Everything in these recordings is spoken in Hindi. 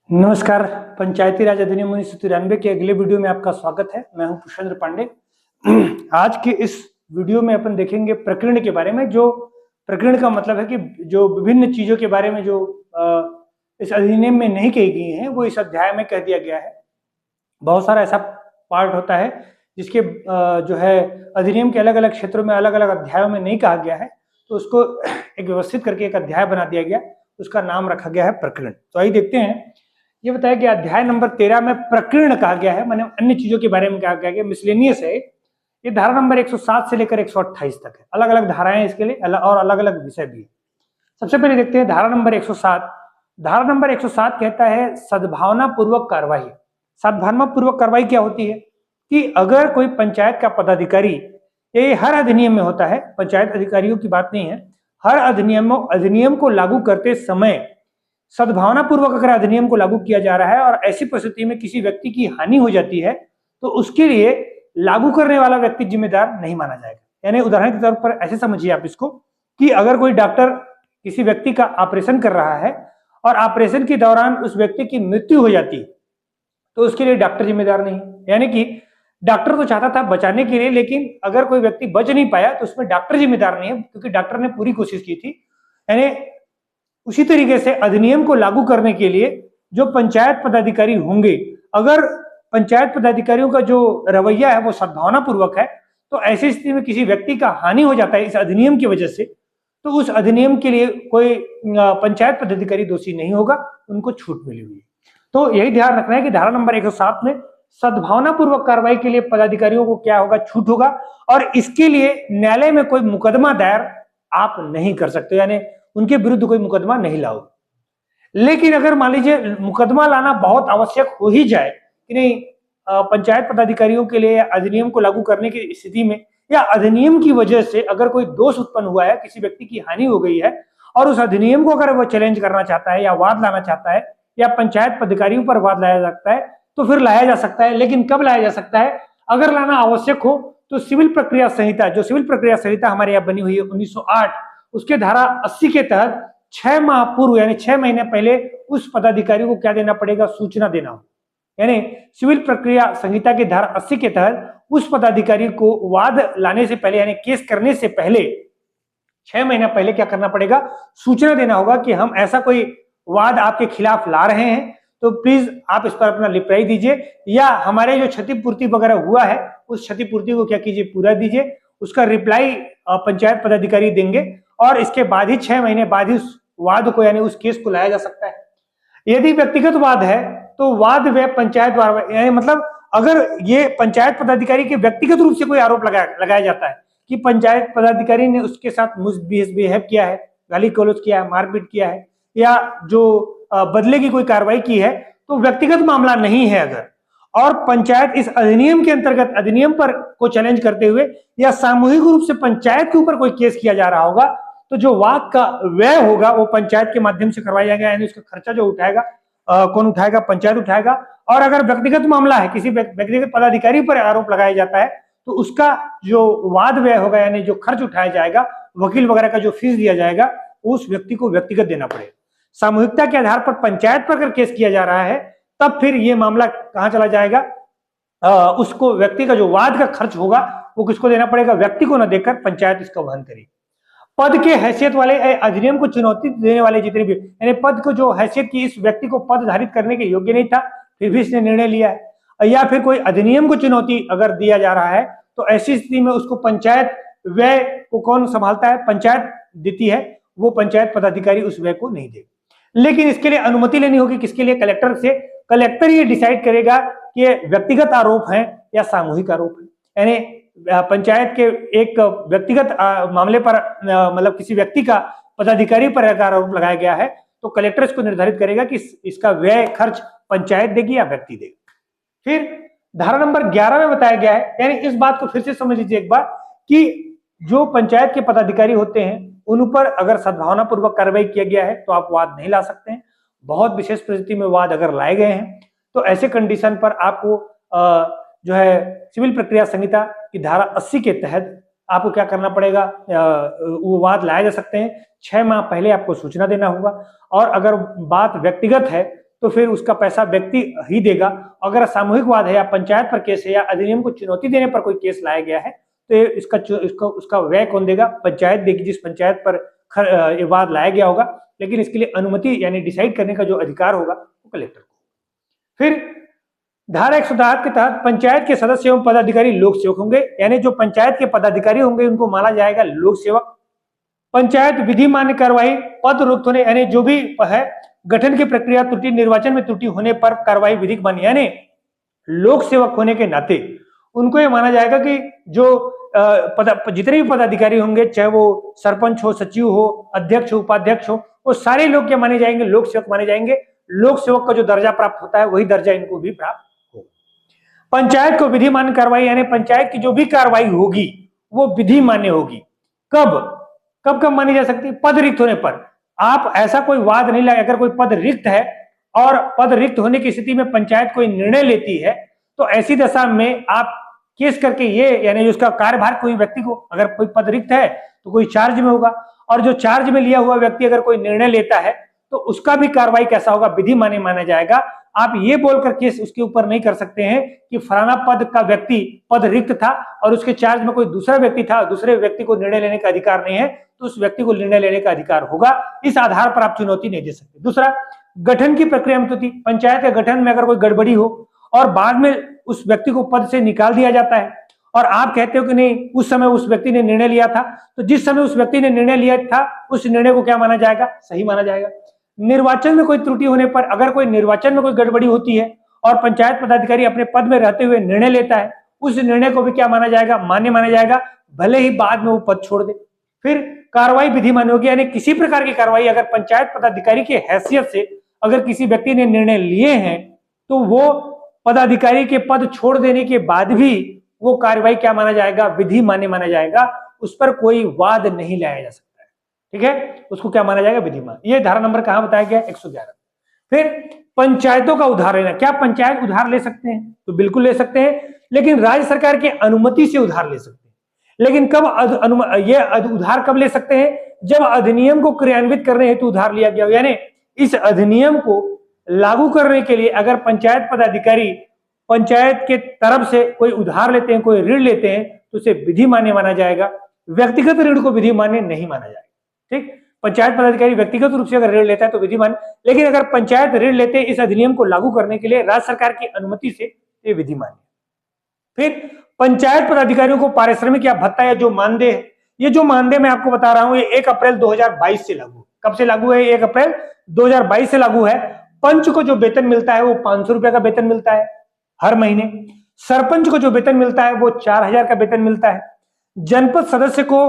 नमस्कार। पंचायती राज अधिनियम 1993 के अगले वीडियो में आपका स्वागत है। मैं हूं पुष्पेंद्र पांडे। आज के इस वीडियो में अपन देखेंगे प्रकरण के बारे में। जो प्रकरण का मतलब है कि जो विभिन्न चीजों के बारे में जो इस अधिनियम में नहीं कही गई हैं वो इस अध्याय में कह दिया गया है। बहुत सारा ऐसा पार्ट होता है जिसके जो है अधिनियम के अलग अलग क्षेत्रों में अलग अलग अध्यायों में नहीं कहा गया है, तो उसको एक व्यवस्थित करके एक अध्याय बना दिया गया, उसका नाम रखा गया है प्रकरण। तो आइए देखते हैं। ये बताया कि अध्याय नंबर 13 में प्रकरण कहा गया है, माने अन्य चीजों के बारे में कहा गया है, मिसलेनियस है। ये धारा नंबर 107 से लेकर 128 तक है। अलग अलग धाराएं इसके लिए और अलग अलग विषय भी है। सबसे पहले देखते हैं धारा नंबर 107। धारा नंबर 107 कहता है सद्भावना पूर्वक कार्रवाई। सद्भावना पूर्वक कार्रवाई क्या होती है कि अगर कोई पंचायत का पदाधिकारी, ये हर अधिनियम में होता है, पंचायत अधिकारियों की बात नहीं है, हर अधिनियम को लागू करते समय सद्भावना पूर्वक अगर अधिनियम को लागू किया जा रहा है और ऐसी परिस्थिति में किसी व्यक्ति की हानि हो जाती है तो उसके लिए लागू करने वाला व्यक्ति जिम्मेदार नहीं माना जाएगा। यानी उदाहरण के तौर पर ऐसे समझिए आप इसको कि अगर कोई डॉक्टर किसी व्यक्ति का ऑपरेशन कर रहा है और ऑपरेशन के दौरान उस व्यक्ति की मृत्यु हो जाती है तो उसके लिए डॉक्टर जिम्मेदार नहीं। यानी कि डॉक्टर तो चाहता था बचाने के लिए, लेकिन अगर कोई व्यक्ति बच नहीं पाया तो उसमें डॉक्टर जिम्मेदार नहीं है, क्योंकि डॉक्टर ने पूरी कोशिश की थी। यानी उसी तरीके से अधिनियम को लागू करने के लिए जो पंचायत पदाधिकारी होंगे, अगर पंचायत पदाधिकारियों का जो रवैया है वो सद्भावना पूर्वक है, तो ऐसी स्थिति में किसी व्यक्ति का हानि हो जाता है इस अधिनियम की वजह से, तो उस अधिनियम के लिए कोई पंचायत पदाधिकारी दोषी नहीं होगा, उनको छूट मिली हुई है। तो यही ध्यान रखना है कि धारा नंबर 107 में सद्भावना पूर्वक कार्रवाई के लिए पदाधिकारियों को क्या होगा, छूट होगा, और इसके लिए न्यायालय में कोई मुकदमा दायर आप नहीं कर सकते, यानी उनके विरुद्ध कोई मुकदमा नहीं लाओ। लेकिन अगर मान लीजिए मुकदमा लाना बहुत आवश्यक हो ही जाए कि नहीं, पंचायत पदाधिकारियों के लिए अधिनियम को लागू करने की स्थिति में या अधिनियम की वजह से अगर कोई दोष उत्पन्न हुआ है, किसी व्यक्ति की हानि हो गई है और उस अधिनियम को अगर वो चैलेंज करना चाहता है या वाद लाना चाहता है या पंचायत पदाधिकारियों पर वाद लाया जाता है तो फिर लाया जा सकता है। लेकिन कब लाया जा सकता है? अगर लाना आवश्यक हो तो सिविल प्रक्रिया संहिता, जो सिविल प्रक्रिया संहिता हमारे यहाँ बनी हुई है 1908, उसके धारा 80 के तहत 6 माह पूर्व यानी 6 महीने पहले उस पदाधिकारी को क्या देना पड़ेगा, सूचना देना हो। यानी सिविल प्रक्रिया संहिता की धारा 80 के तहत उस पदाधिकारी को वाद लाने से पहले यानी केस करने से पहले 6 महीना पहले क्या करना पड़ेगा, सूचना देना होगा कि हम ऐसा कोई वाद आपके खिलाफ ला रहे हैं, तो प्लीज आप इस पर अपना रिप्लाई दीजिए, या हमारे जो क्षतिपूर्ति वगैरह हुआ है उस क्षतिपूर्ति को क्या कीजिए, पूरा दीजिए। उसका रिप्लाई पंचायत पदाधिकारी देंगे और इसके बाद ही 6 महीने बाद ही उस वाद को यानी उस केस को लाया जा सकता है। यदि व्यक्तिगत वाद है तो वाद व पंचायत द्वारा, यानी मतलब अगर ये पंचायत पदाधिकारी के व्यक्तिगत रूप से कोई आरोप लगाया जाता है कि पंचायत पदाधिकारी ने उसके साथ मिसबिहेव किया है, गाली गलौज किया है, मारपीट किया है, या जो बदले की कोई कार्रवाई की है, तो व्यक्तिगत मामला नहीं है अगर, और पंचायत इस अधिनियम के अंतर्गत अधिनियम पर को चैलेंज करते हुए या सामूहिक रूप से पंचायत के ऊपर कोई केस किया जा रहा होगा, तो जो वाद का व्यय होगा वो पंचायत के माध्यम से करवाया जाएगा। यानी उसका खर्चा जो उठाएगा कौन उठाएगा, पंचायत उठाएगा। और अगर व्यक्तिगत मामला है, किसी व्यक्तिगत पदाधिकारी पर आरोप लगाया जाता है, तो उसका जो वाद व्यय होगा यानी जो खर्च उठाया जाएगा, वकील वगैरह का जो फीस दिया जाएगा, उस व्यक्ति को व्यक्तिगत देना पड़ेगा। सामूहिकता के आधार पर पंचायत पर अगर केस किया जा रहा है तब फिर ये मामला कहां चला जाएगा, उसको व्यक्ति का जो वाद का खर्च होगा वो किसको देना पड़ेगा, व्यक्ति को न देकर पंचायत इसका वहन करेगी। पद के हैसियत वाले अधिनियम को चुनौती देने वाले जितने भी, यानी पद को जो हैसियत की, इस व्यक्ति को पद धारित करने के योग्य नहीं था फिर भी इसने निर्णय लिया है, या फिर कोई अधिनियम को चुनौती अगर दिया जा रहा है तो ऐसी स्थिति में उसको पंचायत व्यय को कौन संभालता है, पंचायत देती है, वो पंचायत पदाधिकारी उस व्यय को नहीं देगा। लेकिन इसके लिए अनुमति लेनी होगी किसके लिए, कलेक्टर से। कलेक्टर ये डिसाइड करेगा कि व्यक्तिगत आरोप है या सामूहिक आरोप है। यानी पंचायत के एक व्यक्तिगत मामले पर मतलब किसी व्यक्ति का पदाधिकारी पर अगर आरोप लगाया गया है तो कलेक्टर इसको निर्धारित करेगा कि इसका व्यय खर्च पंचायत देगी या व्यक्ति देगा। फिर धारा नंबर 11 में बताया गया है, यानी इस बात को फिर से समझ लीजिए एक बार, कि जो पंचायत के पदाधिकारी होते हैं उन पर अगर सद्भावना पूर्वक कार्रवाई किया गया है तो आप वाद नहीं ला सकते हैं। बहुत विशेष परिस्थिति में वाद अगर लाए गए हैं तो ऐसे कंडीशन पर आपको जो है सिविल प्रक्रिया संहिता की धारा 80 के तहत आपको क्या करना पड़ेगा, वो वाद लाए जा सकते हैं। 6 माह पहले आपको सूचना देना होगा। और अगर बात व्यक्तिगत है तो फिर उसका पैसा व्यक्ति ही देगा। अगर सामूहिकवाद है या पंचायत पर केस है या अधिनियम को चुनौती देने पर कोई केस लाया गया है तो उसका व्यय कौन देगा? पंचायत देगी, जिस पंचायत पर ये वाद लाया गया होगा। लेकिन इसके लिए अनुमति यानी डिसाइड करने का जो अधिकार होगा वो कलेक्टर को। फिर धारा 107 के तहत पंचायत के सदस्य एवं पदाधिकारी लोक सेवक होंगे, यानी जो पंचायत के पदाधिकारी होंगे उनको माना जाएगा लोक सेवक। पंचायत विधि मान्य कार्रवाई पद रुक्त होने यानी जो भी है गठन की प्रक्रिया त्रुटि निर्वाचन में त्रुटि होने पर कार्रवाई विधिक मान्य, यानी लोक सेवक होने के नाते उनको ये माना जाएगा कि जो जितने भी पदाधिकारी होंगे, चाहे वो सरपंच हो, सचिव हो, अध्यक्ष हो, उपाध्यक्ष हो, वो सारे लोग क्या माने जाएंगे? लोक सेवक माने जाएंगे। लोक सेवक का जो दर्जा प्राप्त होता है वही दर्जा इनको भी प्राप्त हो। पंचायत को विधि मान्य कार्रवाई यानी पंचायत की जो भी कार्रवाई होगी वो विधि मान्य होगी। कब मानी जा सकती है? पद रिक्त होने पर। आप ऐसा कोई वाद नहीं लाए, अगर कोई पद रिक्त है और पद रिक्त होने की स्थिति में पंचायत कोई निर्णय लेती है तो ऐसी दशा में आप केस करके ये यानी उसका कार्यभार कोई व्यक्ति को, अगर कोई पद रिक्त है तो कोई चार्ज में होगा, और जो चार्ज में लिया हुआ व्यक्ति अगर कोई निर्णय लेता है तो उसका भी कार्रवाई कैसा होगा? विधि मान्य माना जाएगा। आप ये बोलकर केस उसके ऊपर नहीं कर सकते हैं कि फलाना पद का व्यक्ति पद रिक्त था और उसके चार्ज में कोई दूसरा व्यक्ति था, दूसरे व्यक्ति को निर्णय लेने का अधिकार नहीं है, तो उस व्यक्ति को निर्णय लेने का अधिकार होगा। इस आधार पर आप चुनौती नहीं दे सकते। दूसरा, गठन की प्रक्रिया में त्रुटि। पंचायत के गठन में अगर कोई गड़बड़ी हो और बाद में उस व्यक्ति को पद से निकाल दिया जाता है और आप कहते हो कि नहीं उस समय उस व्यक्ति ने निर्णय लिया था, तो जिस समय उस व्यक्ति ने निर्णय लिया था उस निर्णय को क्या माना जाएगा? सही माना जाएगा। निर्वाचन में कोई त्रुटि होने पर, अगर कोई निर्वाचन में कोई गड़बड़ी होती है और पंचायत पदाधिकारी अपने पद में रहते हुए निर्णय लेता है, उस निर्णय को भी क्या माना जाएगा? मान्य माना जाएगा, भले ही बाद में वो पद छोड़ दे। फिर कार्रवाई विधि मान्य होगी, यानी किसी प्रकार की कार्रवाई अगर पंचायत पदाधिकारी की हैसियत से अगर किसी व्यक्ति ने निर्णय लिए हैं तो वो पदाधिकारी के पद छोड़ देने के बाद भी वो कार्रवाई क्या माना जाएगा? विधि मान्य माना जाएगा। उस पर कोई वाद नहीं लाया जा सकता है। ठीक है, उसको क्या माना जाएगा? विधि मान्य। ये धारा नंबर कहां बताया गया? 111। फिर पंचायतों का उधार लेना। क्या पंचायत उधार ले सकते हैं? तो बिल्कुल ले सकते हैं, लेकिन राज्य सरकार की अनुमति से उधार ले सकते हैं। लेकिन कब ये उधार कब ले सकते हैं? जब अधिनियम को क्रियान्वित करने हेतु उधार लिया गया, यानी इस अधिनियम को लागू करने के लिए अगर पंचायत पदाधिकारी पंचायत के तरफ से कोई उधार लेते हैं, कोई ऋण लेते हैं, तो उसे विधि मान्य माना जाएगा। व्यक्तिगत ऋण को विधि मान्य नहीं माना जाएगा। ठीक, पंचायत पदाधिकारी व्यक्तिगत रूप से अगर ऋण लेता है तो विधि मान्य, लेकिन अगर पंचायत ऋण लेते हैं इस अधिनियम को लागू करने के लिए राज्य सरकार की अनुमति से, ये विधि मान्य। फिर पंचायत पदाधिकारियों को पारिश्रमिक या भत्ता या जो मानदेय है, ये जो मानदेय मैं आपको बता रहा हूं, ये 1 अप्रैल 2022 से लागू। कब से लागू है? 1 अप्रैल 2022 से लागू है। पंच को जो वेतन मिलता है वो 500 रुपए का वेतन मिलता है हर महीने। सरपंच को जो वेतन मिलता है वो 4000 का वेतन मिलता है। जनपद सदस्य को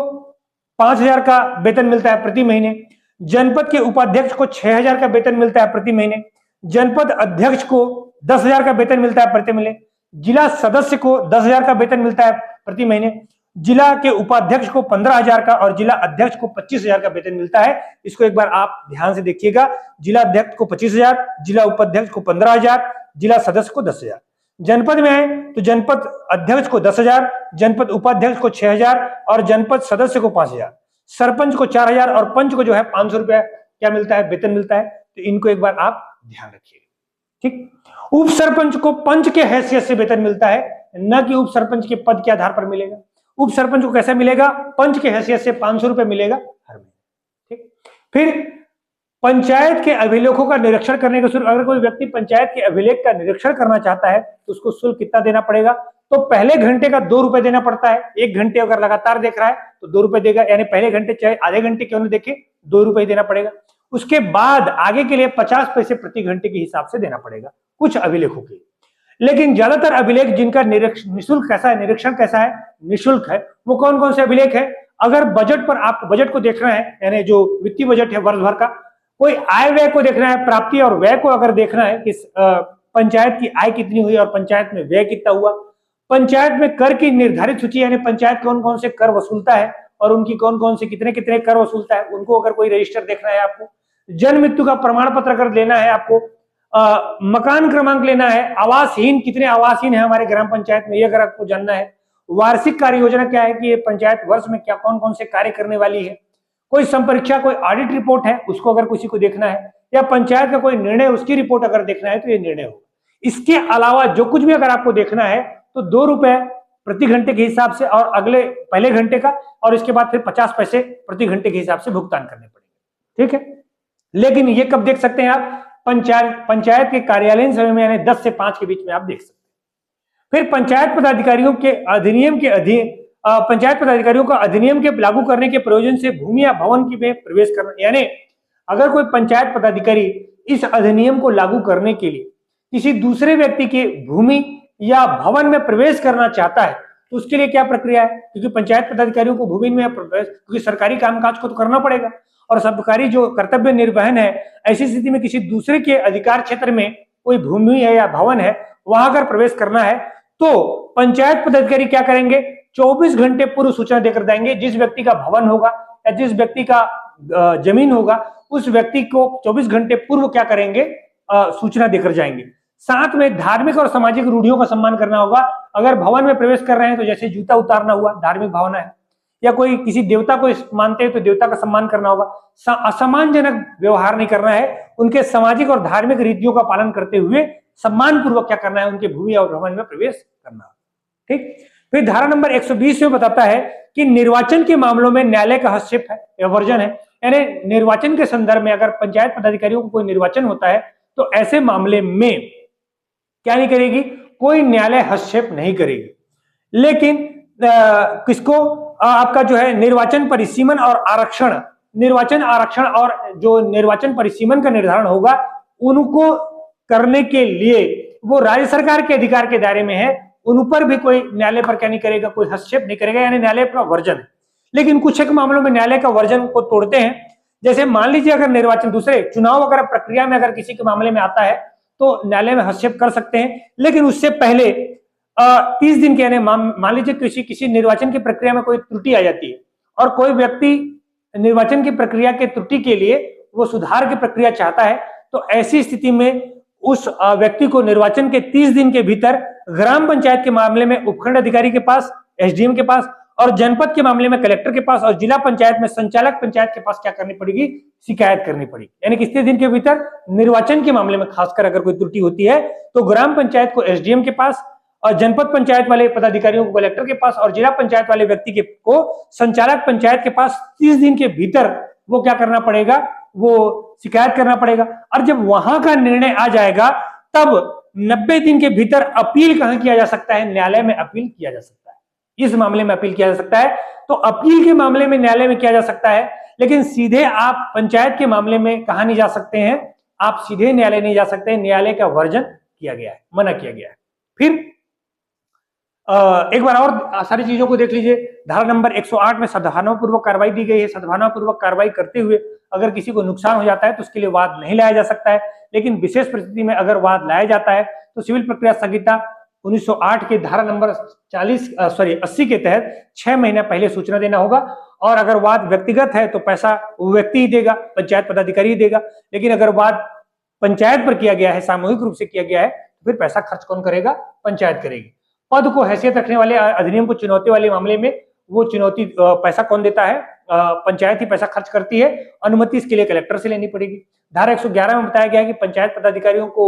5000 का वेतन मिलता है प्रति महीने। जनपद के उपाध्यक्ष को 6000 का वेतन मिलता है प्रति महीने। जनपद अध्यक्ष को 10,000 का वेतन मिलता है प्रति महीने। जिला सदस्य को 10,000 का वेतन मिलता है प्रति महीने। जिला के उपाध्यक्ष को 15,000 का और जिला अध्यक्ष को 25,000 का वेतन मिलता है। इसको एक बार आप ध्यान से देखिएगा। जिला अध्यक्ष को 25,000, जिला उपाध्यक्ष को 15,000, जिला सदस्य को 10,000। जनपद में है तो जनपद अध्यक्ष को 10,000, जनपद उपाध्यक्ष को 6,000 और जनपद सदस्य को 5,000। सरपंच को 4,000 और पंच को जो है 500 रुपया क्या मिलता है? वेतन मिलता है। तो इनको एक बार आप ध्यान रखिए। ठीक, उप सरपंच को पंच के हैसियत से वेतन मिलता है, न कि उप सरपंच के पद के आधार पर मिलेगा। उप सरपंच को कैसे मिलेगा? पंच के हैसियत से 500 रुपए मिलेगा हर महीने। ठीक, फिर पंचायत के अभिलेखों का निरीक्षण करने का शुल्क। अगर कोई व्यक्ति पंचायत के अभिलेख का निरीक्षण करना चाहता है तो उसको शुल्क कितना देना पड़ेगा? तो पहले घंटे का 2 रुपए देना पड़ता है। 1 घंटे अगर लगातार देख रहा है तो 2 रुपए देगा, यानी पहले घंटे चाहे आधे घंटे क्यों न देखे 2 रुपए देना पड़ेगा। उसके बाद आगे के लिए 50 पैसे प्रति घंटे के हिसाब से देना पड़ेगा कुछ अभिलेखों के। लेकिन ज्यादातर अभिलेख जिनका निःशुल्क कैसा है, निरीक्षण कैसा है, निःशुल्क है, वो कौन कौन से अभिलेख है? अगर बजट पर आप बजट को देखना है, यानी जो वित्तीय बजट है वर्ष भर का, कोई आय व्यय को देखना है, प्राप्ति और व्यय को अगर देखना है कि पंचायत की आय कितनी हुई और पंचायत में व्यय कितना हुआ, पंचायत में कर की निर्धारित सूची, यानी पंचायत कौन कौन से कर वसूलता है और उनकी कौन कौन से कितने कितने कर वसूलता है, उनको अगर कोई रजिस्टर देखना है आपको, जन्म मृत्यु का प्रमाण पत्र अगर लेना है आपको, मकान क्रमांक लेना है, आवासहीन कितने आवासहीन है हमारे ग्राम पंचायत में, ये अगर आपको जानना है, वार्षिक कार्य योजना क्या है कि ये पंचायत वर्ष में क्या कौन कौन से कार्य करने वाली है, कोई संपरीक्षा कोई ऑडिट रिपोर्ट है उसको अगर किसी को देखना है, या पंचायत का कोई निर्णय, उसकी रिपोर्ट अगर देखना है तो ये निर्णय होगा। इसके अलावा जो कुछ भी अगर आपको देखना है तो 2 रुपए प्रति घंटे के हिसाब से और अगले पहले घंटे का, और इसके बाद फिर 50 पैसे प्रति घंटे के हिसाब से भुगतान करने पड़ेंगे, ठीक है। लेकिन ये कब देख सकते हैं आप? पंचायत के कार्यालयीन समय में, यानी 10 से 5 के बीच में आप देख सकते हैं। फिर पंचायत पदाधिकारियों के अधिनियम के अधीन पंचायत पदाधिकारियों का अधिनियम के लागू करने के प्रयोजन से भूमि या भवन की में प्रवेश करना, यानी अगर कोई पंचायत पदाधिकारी इस अधिनियम को लागू करने के लिए किसी दूसरे व्यक्ति के भूमि या भवन में प्रवेश करना चाहता है तो उसके लिए क्या प्रक्रिया है? क्योंकि पंचायत पदाधिकारियों को भूमि में प्रवेश, क्योंकि सरकारी कामकाज को तो करना पड़ेगा और सरकारी जो कर्तव्य निर्वहन है, ऐसी स्थिति में किसी दूसरे के अधिकार क्षेत्र में कोई भूमि है या भवन है, वहां अगर प्रवेश करना है तो पंचायत पदाधिकारी क्या करेंगे? 24 घंटे पूर्व सूचना देकर देंगे। जिस व्यक्ति का भवन होगा या जिस व्यक्ति का जमीन होगा, उस व्यक्ति को 24 घंटे पूर्व क्या करेंगे? सूचना देकर जाएंगे। साथ में धार्मिक और सामाजिक रूढ़ियों का सम्मान करना होगा। अगर भवन में प्रवेश कर रहे हैं तो जैसे जूता उतारना हुआ, धार्मिक भावना है, या कोई किसी देवता को मानते हैं तो देवता का सम्मान करना होगा। असम्मानजनक व्यवहार नहीं करना है, उनके सामाजिक और धार्मिक रीतियों का पालन करते हुए सम्मान पूर्वक क्या करना है? उनके भूमि और भवन में प्रवेश करना, ठीक। फिर धारा नंबर 120 में बताता है कि निर्वाचन के मामलों में न्यायालय का हस्तक्षेप है या वर्जन है, यानी निर्वाचन के संदर्भ में अगर पंचायत पदाधिकारियों को कोई निर्वाचन होता है तो ऐसे मामले में क्या नहीं करेगी? कोई न्यायालय हस्तक्षेप नहीं करेगी। लेकिन किसको आपका जो है निर्वाचन परिसीमन और आरक्षण, निर्वाचन आरक्षण और जो निर्वाचन परिसीमन का निर्धारण होगा, उनको करने के लिए वो राज्य सरकार के अधिकार के दायरे में है, उन पर भी कोई न्यायालय पर क्या नहीं करेगा? कोई हस्तक्षेप नहीं करेगा, यानी न्यायालय का वर्जन है। लेकिन कुछ एक मामलों में न्यायालय का वर्जन को तोड़ते हैं। जैसे मान लीजिए अगर निर्वाचन, दूसरे चुनाव अगर प्रक्रिया में अगर किसी के मामले में आता है तो न्यायालय में हस्तक्षेप कर सकते हैं, लेकिन उससे पहले 30 दिन के, यानी मान लीजिए किसी निर्वाचन की प्रक्रिया में कोई त्रुटि आ जाती है और कोई व्यक्ति निर्वाचन की प्रक्रिया के त्रुटि के लिए वो सुधार की प्रक्रिया चाहता है, तो ऐसी स्थिति में उस व्यक्ति को निर्वाचन के 30 दिन के भीतर ग्राम पंचायत के मामले में उपखंड अधिकारी के पास, एसडीएम के पास, और जनपद के मामले में कलेक्टर के पास, और जिला पंचायत में संचालक पंचायत के पास क्या करनी पड़ेगी? शिकायत करनी पड़ेगी। यानी कितने दिन के भीतर? निर्वाचन के मामले में खासकर अगर कोई त्रुटि होती है तो ग्राम पंचायत को एसडीएम के पास, और जनपद पंचायत वाले पदाधिकारियों को कलेक्टर के पास, और जिला पंचायत वाले व्यक्ति को संचालक पंचायत के पास 30 दिन के भीतर वो क्या करना पड़ेगा? वो शिकायत करना पड़ेगा। और जब वहां का निर्णय आ जाएगा तब 90 दिन के भीतर अपील कहां किया जा सकता है? न्यायालय में अपील किया जा सकता है। इस मामले में अपील किया जा सकता है। तो अपील के मामले में न्यायालय में किया जा सकता है, लेकिन सीधे आप पंचायत के मामले में कहां नहीं जा सकते हैं? आप सीधे न्यायालय नहीं जा सकते। न्यायालय का वर्जन किया गया है, मना किया गया है। फिर एक बार और सारी चीजों को देख लीजिए। धारा नंबर 108 में सद्भावनापूर्वक कार्रवाई दी गई है। सद्भावनापूर्वक कार्रवाई करते हुए अगर किसी को नुकसान हो जाता है तो उसके लिए वाद नहीं लाया जा सकता है, लेकिन विशेष परिस्थिति में अगर वाद लाया जाता है तो सिविल प्रक्रिया संहिता 1908 के धारा नंबर 80 के तहत 6 महीने पहले सूचना देना होगा। और अगर वाद व्यक्तिगत है तो पैसा वो व्यक्ति ही देगा, पंचायत पदाधिकारी ही देगा। लेकिन अगर वाद पंचायत पर किया गया है, सामूहिक रूप से किया गया है, तो फिर पैसा खर्च कौन करेगा? पंचायत करेगी। पद को हैसियत रखने वाले अधिनियम को चुनौती वाले मामले में वो चुनौती पैसा कौन देता है? पंचायत ही पैसा खर्च करती है। अनुमति इसके लिए कलेक्टर से लेनी पड़ेगी। धारा 111 में बताया गया है कि पंचायत पदाधिकारियों को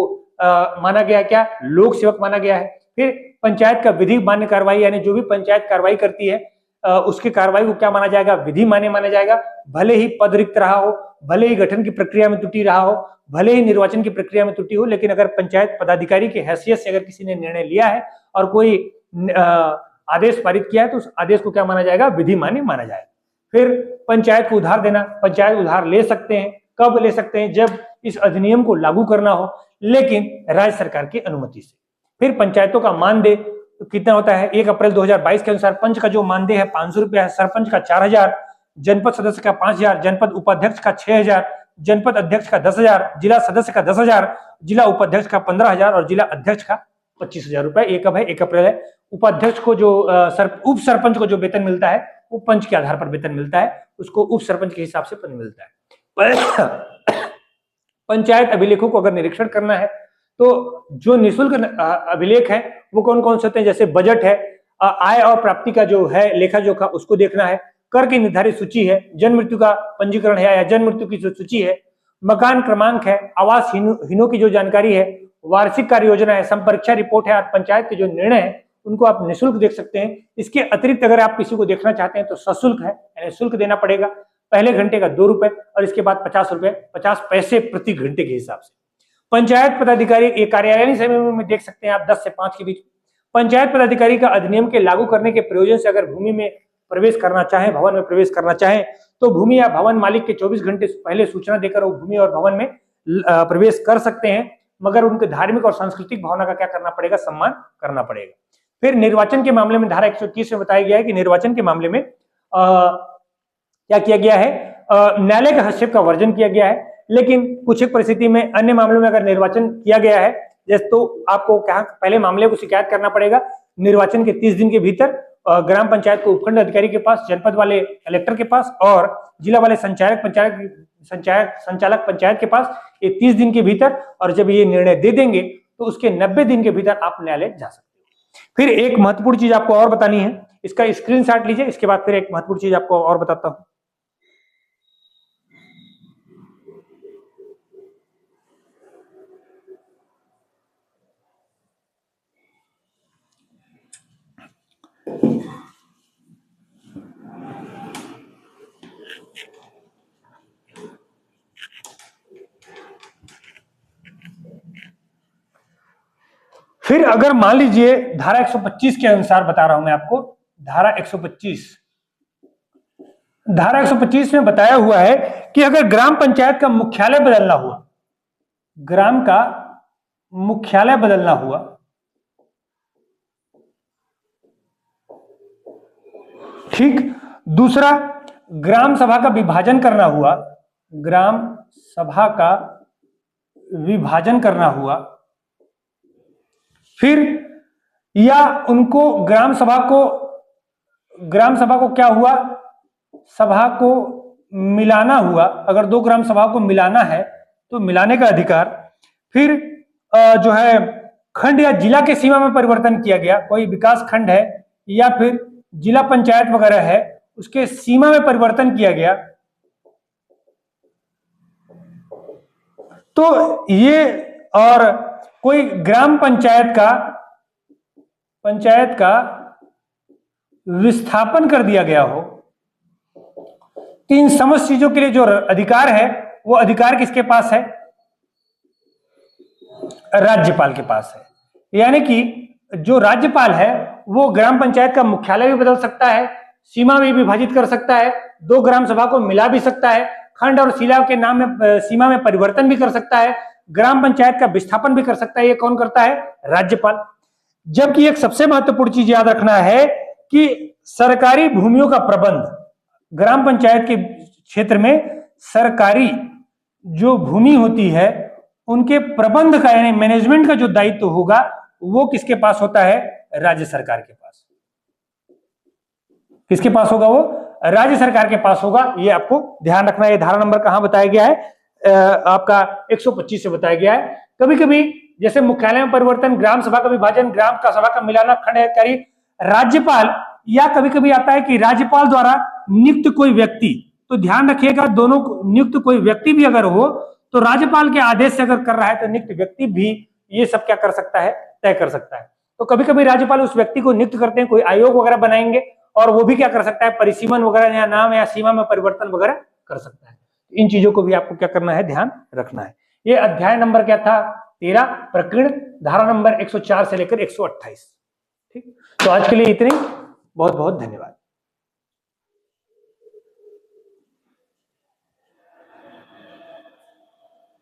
माना गया क्या? लोक सेवक माना गया है। फिर पंचायत का विधि मान्य कार्रवाई, यानी जो भी पंचायत कार्रवाई करती है उसकी कार्रवाई को क्या माना जाएगा? विधि मान्य माना जाएगा। भले ही पद रिक्त रहा हो, भले ही गठन की प्रक्रिया में त्रुटि रहा हो, भले ही निर्वाचन की प्रक्रिया में त्रुटि हो, लेकिन अगर पंचायत पदाधिकारी की हैसियत से अगर किसी ने निर्णय लिया है और कोई आदेश पारित किया है तो उस आदेश को क्या माना जाएगा? विधि मान्य माना जाएगा। फिर पंचायत को उधार देना, पंचायत उधार ले सकते हैं। कब ले सकते हैं? जब इस अधिनियम को लागू करना हो, लेकिन राज्य सरकार की अनुमति से। फिर पंचायतों का मानदेय कितना होता है? 1 अप्रैल 2022 के अनुसार पंच का जो मानदेय है 500 रुपया है, सरपंच का 4000, जनपद सदस्य का 5000, जनपद उपाध्यक्ष का 6000, जनपद अध्यक्ष का 10,000, जिला सदस्य का 10,000, जिला उपाध्यक्ष का 15,000 और जिला अध्यक्ष का 25,000 रुपए। ये कब है? 1 अप्रैल है। उपाध्यक्ष को जो उप सरपंच को जो वेतन मिलता है वो पंच के आधार पर वेतन मिलता है, उसको उप सरपंच के हिसाब से वेतन मिलता है। पंचायत अभिलेखों को अगर निरीक्षण करना है तो जो निःशुल्क अभिलेख है वो कौन कौन से होते हैं? जैसे बजट है, आय और प्राप्ति का जो है लेखा जोखा उसको देखना है, कर की निर्धारित सूची है, जन्म मृत्यु का पंजीकरण है या जन्म मृत्यु की जो सूची है, मकान क्रमांक है, आवास हीनों की जो जानकारी है, वार्षिक कार्य योजना है, संपरीक्षा रिपोर्ट है, पंचायत के जो निर्णय है उनको आप निःशुल्क देख सकते हैं। इसके अतिरिक्त अगर आप किसी को देखना चाहते हैं तो सशुल्क है, यानी शुल्क देना पड़ेगा। पहले घंटे का 2 रुपए और इसके बाद 50 रुपए 50 पैसे प्रति घंटे के हिसाब से। पंचायत पदाधिकारी कार्यालयीन समय में देख सकते हैं आप 10 से 5 के बीच। पंचायत पदाधिकारी का अधिनियम के लागू करने के प्रयोजन से अगर भूमि में प्रवेश करना चाहें, भवन में प्रवेश करना चाहें, तो भूमि या भवन मालिक के 24 घंटे पहले सूचना देकर वो भूमि और भवन में प्रवेश कर सकते हैं, मगर उनके धार्मिक और सांस्कृतिक भावना का क्या करना पड़ेगा, सम्मान करना पड़ेगा। फिर निर्वाचन के मामले में धारा 121 में बताया गया है कि निर्वाचन के मामले में क्या किया गया है, न्यायालय के हस्तक्षेप का वर्जन किया गया है। लेकिन कुछ एक परिस्थिति में अन्य मामलों में अगर निर्वाचन किया गया है, जैसे तो आपको क्या पहले मामले को शिकायत करना पड़ेगा निर्वाचन के 30 दिन के भीतर ग्राम पंचायत को उपखंड अधिकारी के पास, जनपद वाले कलेक्टर के पास और जिला वाले संचालक पंचायत के पास, ये 30 दिन के भीतर। और जब ये निर्णय दे देंगे तो उसके 90 दिन के भीतर आप न्यायालय जा सकते हो। फिर एक महत्वपूर्ण चीज आपको और बतानी है, इसका स्क्रीनशॉट लीजिए, इसके बाद फिर एक महत्वपूर्ण चीज आपको और बताता हूं। फिर अगर मान लीजिए धारा 125 के अनुसार बता रहा हूं मैं आपको, धारा 125 में बताया हुआ है कि अगर ग्राम पंचायत का मुख्यालय बदलना हुआ, ग्राम का मुख्यालय बदलना हुआ, ठीक, दूसरा ग्राम सभा का विभाजन करना हुआ, ग्राम सभा का विभाजन करना हुआ, फिर या उनको ग्राम सभा को क्या हुआ, सभा को मिलाना हुआ, अगर 2 ग्राम सभा को मिलाना है तो मिलाने का अधिकार। फिर जो है खंड या जिला के सीमा में परिवर्तन किया गया, कोई विकास खंड है या फिर जिला पंचायत वगैरह है, उसके सीमा में परिवर्तन किया गया, तो ये, और कोई ग्राम पंचायत का विस्थापन कर दिया गया हो, तो इन समस्त चीजों के लिए जो अधिकार है वो अधिकार किसके पास है, राज्यपाल के पास है। यानी कि जो राज्यपाल है वो ग्राम पंचायत का मुख्यालय भी बदल सकता है, सीमा भी विभाजित कर सकता है, 2 ग्राम सभा को मिला भी सकता है, खंड और जिला के नाम में सीमा में परिवर्तन भी कर सकता है, ग्राम पंचायत का विस्थापन भी कर सकता है। ये कौन करता है, राज्यपाल। जबकि एक सबसे महत्वपूर्ण चीज याद रखना है कि सरकारी भूमियों का प्रबंध, ग्राम पंचायत के क्षेत्र में सरकारी जो भूमि होती है उनके प्रबंध का, यानी मैनेजमेंट का जो दायित्व होगा वो किसके पास होता है, राज्य सरकार के पास। किसके पास होगा, वो राज्य सरकार के पास होगा। ये आपको ध्यान रखना है। ये धारा नंबर कहां बताया गया है, आपका 125 से बताया गया है। कभी कभी जैसे मुख्यालय में परिवर्तन, ग्राम सभा का विभाजन, ग्राम का सभा का मिलाना, खंड अधिकारी, राज्यपाल, या कभी कभी आता है कि राज्यपाल द्वारा नियुक्त कोई व्यक्ति, तो ध्यान रखिएगा दोनों नियुक्त कोई व्यक्ति भी अगर हो तो राज्यपाल के आदेश से अगर कर रहा है तो नियुक्त व्यक्ति भी ये सब क्या कर सकता है, तय कर सकता है। तो कभी कभी राज्यपाल उस व्यक्ति को नियुक्त करते हैं, कोई आयोग वगैरह बनाएंगे और वो भी क्या कर सकता है, परिसीमन वगैरह या नाम या सीमा में परिवर्तन वगैरह कर सकता है। इन चीजों को भी आपको क्या करना है, ध्यान रखना है। ये अध्याय नंबर क्या था, 13, प्रकरण, धारा नंबर 104 से लेकर 128। ठीक, तो आज के लिए इतने, बहुत बहुत धन्यवाद।